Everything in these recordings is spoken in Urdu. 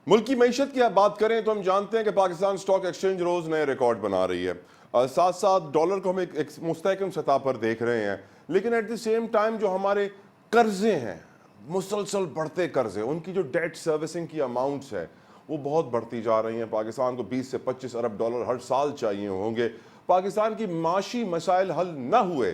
ملک کی معیشت کی آپ بات کریں تو ہم جانتے ہیں کہ پاکستان سٹاک ایکسچینج روز نئے ریکارڈ بنا رہی ہے، ساتھ ساتھ ڈالر کو ہم ایک مستحکم سطح پر دیکھ رہے ہیں، لیکن ایٹ دی سیم ٹائم جو ہمارے قرضے ہیں، مسلسل بڑھتے قرضے، ان کی جو ڈیٹ سروسنگ کی اماؤنٹس ہے وہ بہت بڑھتی جا رہی ہیں۔ پاکستان کو 20 سے 25 ارب ڈالر ہر سال چاہیے ہوں گے۔ پاکستان کی معاشی مسائل حل نہ ہوئے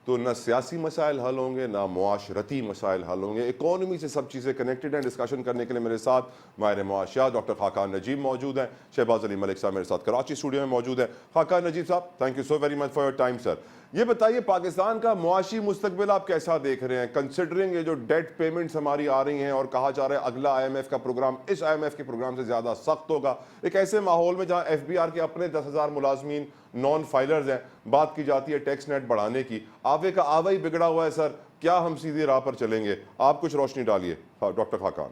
تو نہ سیاسی مسائل حل ہوں گے، نہ معاشرتی مسائل حل ہوں گے۔ اکانومی سے سب چیزیں کنیکٹڈ ہیں۔ ڈسکشن کرنے کے لیے میرے ساتھ ماہر معاشیات ڈاکٹر خاقان نجیب موجود ہیں، شہباز علی ملک صاحب میرے ساتھ کراچی اسٹوڈیو میں موجود ہیں۔ خاقان نجیب صاحب، thank you so very much for your time sir. یہ بتائیے پاکستان کا معاشی مستقبل آپ کیسا دیکھ رہے ہیں، کنسیڈرنگ یہ جو ڈیٹ پیمنٹس ہماری آ رہی ہیں اور کہا جا رہا ہے اگلا آئی ایم ایف کا پروگرام اس آئی ایم ایف کے پروگرام سے زیادہ سخت ہوگا، ایک ایسے ماحول میں جہاں ایف بی آر کے اپنے 10,000 ملازمین نان فائلرز ہیں، بات کی جاتی ہے ٹیکس نیٹ بڑھانے کی، آوے کا آوا ہی بگڑا ہوا ہے سر، کیا ہم سیدھی راہ پر چلیں گے؟ آپ کچھ روشنی ڈالیے ڈاکٹر خاقان۔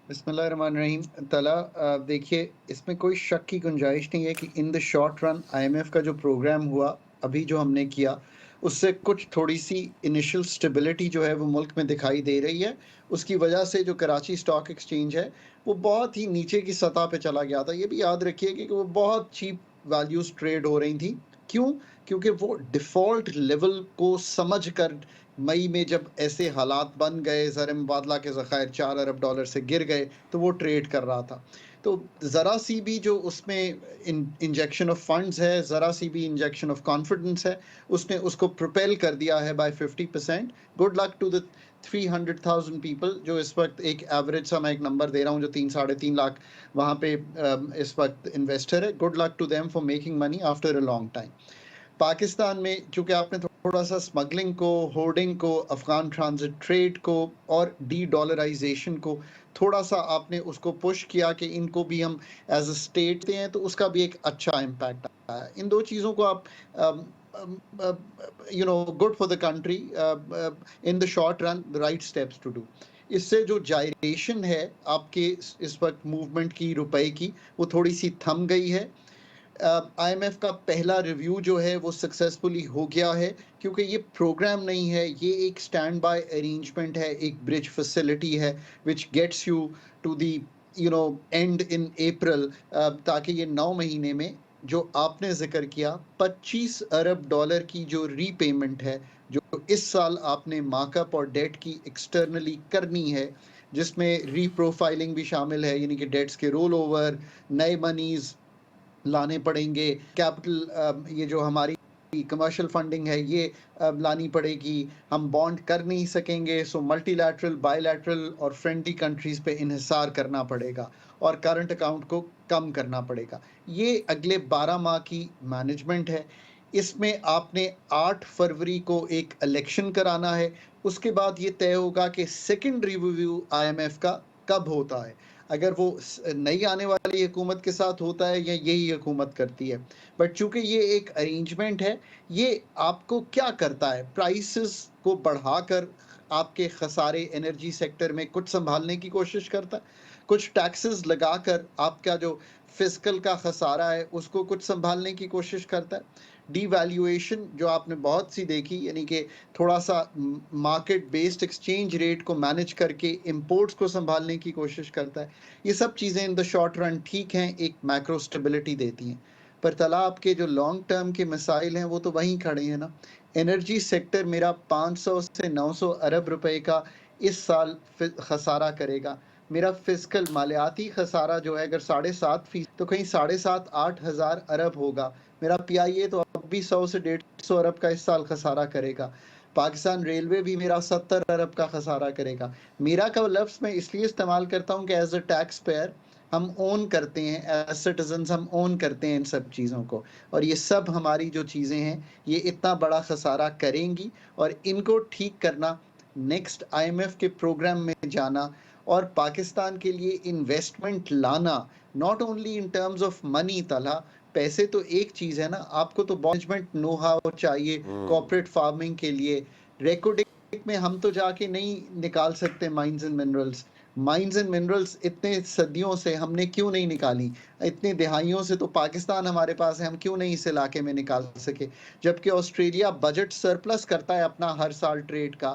بسم اللہ الرحمن الرحیم۔ طلحہ دیکھیے، اس میں کوئی شک کی گنجائش نہیں ہے کہ in the short run I M F کا جو پروگرام ہوا ابھی جو ہم نے کیا، اس سے کچھ تھوڑی سی انیشل سٹیبلٹی جو ہے وہ ملک میں دکھائی دے رہی ہے۔ اس کی وجہ سے جو کراچی سٹاک ایکسچینج ہے وہ بہت ہی نیچے کی سطح پہ چلا گیا تھا۔ یہ بھی یاد رکھیے کہ وہ بہت چیپ ویلیوز ٹریڈ ہو رہی تھیں۔ کیوں؟ کیونکہ وہ ڈیفالٹ لیول کو سمجھ کر مئی میں جب ایسے حالات بن گئے، زر مبادلہ کے ذخائر 4 ارب ڈالر سے گر گئے تو وہ ٹریڈ کر رہا تھا۔ تو ذرا سی بھی جو اس میں انجیکشن آف فنڈز ہے، ذرا سی بھی انجیکشن آف کانفیڈنس ہے، اس نے اس کو پروپیل کر دیا ہے by 50%۔ Good luck to the 300,000 people جو اس وقت ایک ایوریج سا میں ایک نمبر دے رہا ہوں جو 3-3.5 لاکھ وہاں پہ اس وقت انویسٹر ہے۔ Good luck to them for making money after a long time. Pakistan میں چونکہ آپ نے تھوڑا سا اسمگلنگ کو، ہورڈنگ کو، افغان ٹرانزٹ ٹریڈ کو اور ڈی ڈالرائزیشن کو تھوڑا سا آپ نے اس کو پش کیا کہ ان کو بھی ہم ایز اے اسٹیٹ دیں تو اس کا بھی ایک اچھا امپیکٹ آیا۔ ان دو چیزوں کو آپ good for the country in the short run, the right steps to do. اس سے جو جائریشن ہے آپ کے اس وقت موومنٹ کی روپے کی، وہ تھوڑی سی تھم گئی ہے۔ آئی ایم ایف کا پہلا ریویو جو ہے وہ سکسیسفلی ہو گیا ہے، کیونکہ یہ پروگرام نہیں ہے، یہ ایک اسٹینڈ بائی ارینجمنٹ ہے، ایک برج فیسلٹی ہے which gets you to the end in April, تاکہ یہ 9 مہینے میں جو آپ نے ذکر کیا 25 ارب ڈالر کی جو ری پیمنٹ ہے جو اس سال آپ نے مارک اپ اور ڈیٹ کی ایکسٹرنلی کرنی ہے، جس میں ری پروفائلنگ بھی شامل ہے، یعنی کہ ڈیٹس کے رول اوور، نئے منیز لانے پڑیں گے، کیپٹل یہ جو ہماری کمرشل فنڈنگ ہے یہ لانی پڑے گی، ہم بانڈ کر نہیں سکیں گے، سو ملٹی لیٹرل، بائی لیٹرل اور فرینڈلی کنٹریز پہ انحصار کرنا پڑے گا اور کرنٹ اکاؤنٹ کو کم کرنا پڑے گا۔ یہ اگلے 12 ماہ کی مینجمنٹ ہے۔ اس میں آپ نے 8 فروری کو ایک الیکشن کرانا ہے، اس کے بعد یہ طے ہوگا کہ second review I M F کا کب ہوتا ہے، اگر وہ نئی آنے والی حکومت کے ساتھ ہوتا ہے یا یہی حکومت کرتی ہے۔ بٹ چونکہ یہ ایک ارینجمنٹ ہے، یہ آپ کو کیا کرتا ہے، پرائسز کو بڑھا کر آپ کے خسارے انرجی سیکٹر میں کچھ سنبھالنے کی کوشش کرتا ہے، کچھ ٹیکسز لگا کر آپ کا جو فسکل کا خسارہ ہے اس کو کچھ سنبھالنے کی کوشش کرتا ہے، ڈی ویلیویشن جو آپ نے بہت سی دیکھی، یعنی کہ تھوڑا سا مارکیٹ بیسڈ ایکسچینج ریٹ کو مینج کر کے امپورٹس کو سنبھالنے کی کوشش کرتا ہے۔ یہ سب چیزیں ان دا شارٹ رن ٹھیک ہیں، ایک میکرو اسٹیبلٹی دیتی ہیں، پر طلع آپ کے جو لانگ ٹرم کے مسائل ہیں وہ تو وہیں کھڑے ہیں نا۔ انرجی سیکٹر میرا 500 سے 900 ارب روپے کا اس سال خسارہ کرے گا۔ میرا فسکل مالیاتی خسارہ جو ہے اگر 7.5% تو کہیں 7.5-8 ہزار ارب ہوگا۔ میرا پی آئی اے تو اب بھی 100 سے 150 ارب کا اس سال خسارہ کرے گا۔ پاکستان ریلوے بھی میرا 70 ارب کا خسارہ کرے گا۔ میرا کا لفظ میں اس لیے استعمال کرتا ہوں کہ ایز اے ٹیکس پیئر ہم اون کرتے ہیں، ایز سٹیزنز ہم اون کرتے ہیں ان سب چیزوں کو، اور یہ سب ہماری جو چیزیں ہیں یہ اتنا بڑا خسارہ کریں گی، اور ان کو ٹھیک کرنا، نیکسٹ آئی ایم ایف کے پروگرام میں جانا اور پاکستان کے لیے انویسٹمنٹ لانا، not only in terms of money Talha, پیسے تو ایک چیز ہے نا، آپ کو تو مینجمنٹ نو ہاؤ چاہیے کارپوریٹ فارمنگ کے لیے۔ ریکوڈنگ میں ہم تو جا کے نہیں نکال سکتے mines and minerals, mines and minerals اتنے صدیوں سے ہم نے کیوں نہیں نکالی، اتنے دہائیوں سے تو پاکستان ہمارے پاس ہے، ہم کیوں نہیں اس علاقے میں نکال سکے، جبکہ آسٹریلیا بجٹ سرپلس کرتا ہے اپنا ہر سال ٹریڈ کا،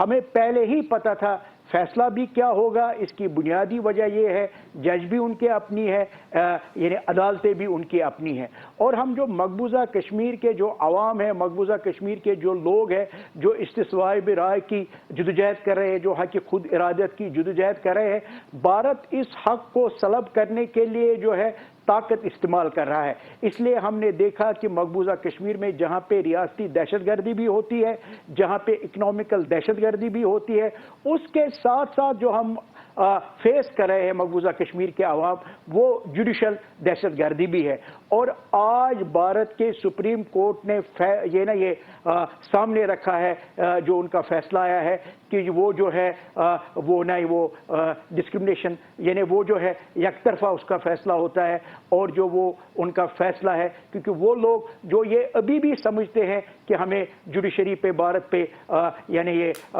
ہمیں پہلے ہی پتا تھا فیصلہ بھی کیا ہوگا. اس کی بنیادی وجہ یہ ہے جج بھی ان کے اپنی ہے, یعنی عدالتیں بھی ان کی اپنی ہیں, اور ہم جو مقبوضہ کشمیر کے جو عوام ہیں, مقبوضہ کشمیر کے جو لوگ ہیں جو استصواب رائے کی جدوجہد کر رہے ہیں, جو حق خود ارادت کی جدوجہد کر رہے ہیں, بھارت اس حق کو سلب کرنے کے لیے جو ہے طاقت استعمال کر رہا ہے. اس لیے ہم نے دیکھا کہ مقبوضہ کشمیر میں جہاں پہ ریاستی دہشت گردی بھی ہوتی ہے, جہاں پہ اکنامیکل دہشت گردی بھی ہوتی ہے, اس کے ساتھ ساتھ جو ہم فیس کر رہے ہیں مقبوضہ کشمیر کے عوام, وہ جوڈیشل دہشت گردی بھی ہے. اور آج بھارت کے سپریم کورٹ نے یہ سامنے رکھا ہے جو ان کا فیصلہ آیا ہے کہ وہ جو ہے وہ ڈسکرمنیشن, یعنی وہ جو ہے یک طرفہ اس کا فیصلہ ہوتا ہے, اور جو وہ ان کا فیصلہ ہے, کیونکہ وہ لوگ جو یہ ابھی بھی سمجھتے ہیں کہ ہمیں جوڈیشری پہ, بھارت پہ یعنی یہ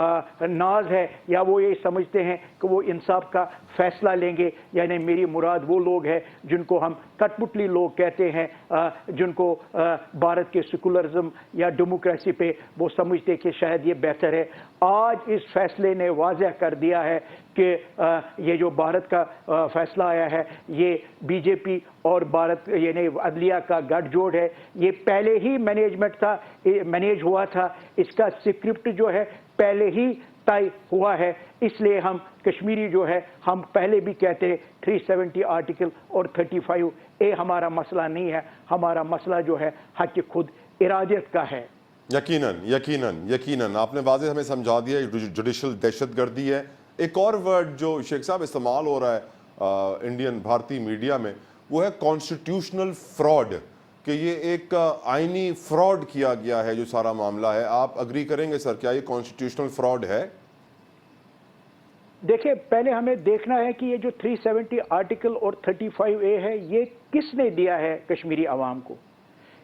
ناز ہے, یا وہ یہ سمجھتے ہیں کہ وہ انصاف کا فیصلہ لیں گے, یعنی میری مراد وہ لوگ ہیں جن کو ہم کٹ پتلی لوگ کہتے ہیں, جن کو بھارت کے سیکولرزم یا ڈیموکریسی پہ وہ سمجھتے کہ شاید یہ بہتر ہے. آج اس فیصلے نے واضح کر دیا ہے کہ یہ جو بھارت کا فیصلہ آیا ہے یہ بی جے پی اور بھارت یعنی عدلیہ کا گٹھ جوڑ ہے. یہ پہلے ہی مینیج ہوا تھا, اس کا اسکرپٹ جو ہے پہلے ہی طے ہوا ہے. اس لیے ہم کشمیری جو ہے ہم پہلے بھی کہتے ہیں 370 آرٹیکل اور 35A ہمارا مسئلہ نہیں ہے, ہمارا مسئلہ جو ہے حق خود ارادت کا ہے. یقیناً آپ نے واضح ہمیں سمجھا دیا جوڈیشل دہشت گردی ہے. ایک اور ورڈ جو شیخ صاحب استعمال ہو رہا ہے انڈین بھارتی میڈیا میں, وہ ہے کانسٹیٹیوشنل فراڈ, کہ یہ ایک آئینی فراڈ کیا گیا ہے جو سارا معاملہ ہے. آپ اگری کریں گے سر, کیا یہ کانسٹیٹیوشنل فراڈ ہے؟ دیکھیں, پہلے ہمیں دیکھنا ہے کہ یہ جو 370 آرٹیکل اور 35A ہے یہ کس نے دیا ہے کشمیری عوام کو.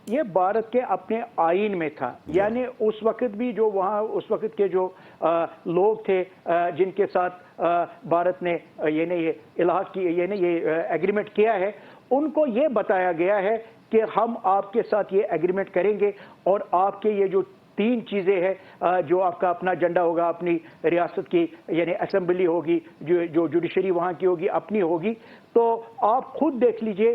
یہ بھارت کے اپنے آئین میں تھا, یعنی اس وقت بھی جو وہاں اس وقت کے جو لوگ تھے جن کے ساتھ بھارت نے یہ الحاق کی یہ ایگریمنٹ کیا ہے, ان کو یہ بتایا گیا ہے کہ ہم آپ کے ساتھ یہ ایگریمنٹ کریں گے, اور آپ کے یہ جو 3 چیزیں ہیں, جو آپ کا اپنا ایجنڈا ہوگا, اپنی ریاست کی یعنی اسمبلی ہوگی, جو جوڈیشری وہاں کی ہوگی اپنی ہوگی, تو آپ خود دیکھ لیجئے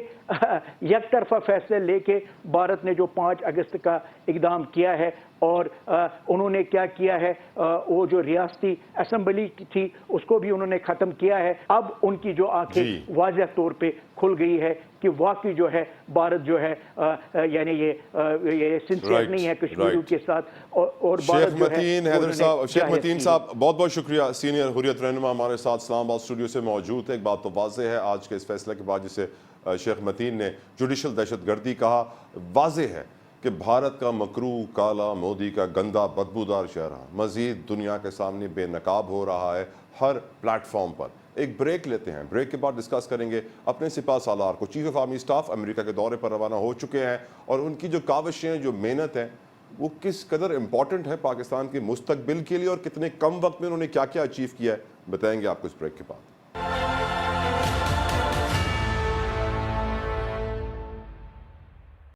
یک طرفہ فیصلے لے کے بھارت نے جو 5 اگست کا اقدام کیا ہے, اور انہوں نے کیا کیا ہے, وہ جو ریاستی اسمبلی تھی اس کو بھی انہوں نے ختم کیا ہے. اب ان کی جو آنکھیں واضح طور پہ کھل گئی ہے کہ واقعی جو ہے بھارت جو ہے یعنی یہ سنسیئر نہیں ہے کشمیریوں کے ساتھ, اور شیخ متین حیدر صاحب, شیخ متین صاحب بہت بہت شکریہ. سینئر حریت رہنما ہمارے ساتھ اسلام آباد اسٹوڈیو سے موجود ہے. ایک بات تو واضح ہے آج کے اس فیصلے کے بعد جسے شیخ متین نے جوڈیشل دہشت گردی کہا, واضح ہے کہ بھارت کا مکروہ کالا, مودی کا گندا بدبودار چہرہ مزید دنیا کے سامنے بے نقاب ہو رہا ہے ہر پلیٹ فارم پر. ایک بریک لیتے ہیں, بریک کے بعد ڈسکس کریں گے اپنے سپاہ سالار کو. چیف آف آرمی اسٹاف امریکہ کے دورے پر روانہ ہو چکے ہیں, اور ان کی جو کاوشیں, جو محنت ہے, وہ کس قدر امپورٹنٹ ہے پاکستان کے مستقبل کے لیے, اور کتنے کم وقت میں انہوں نے کیا کیا اچیو کیا ہے, بتائیں گے آپ کو اس بریک کے بعد.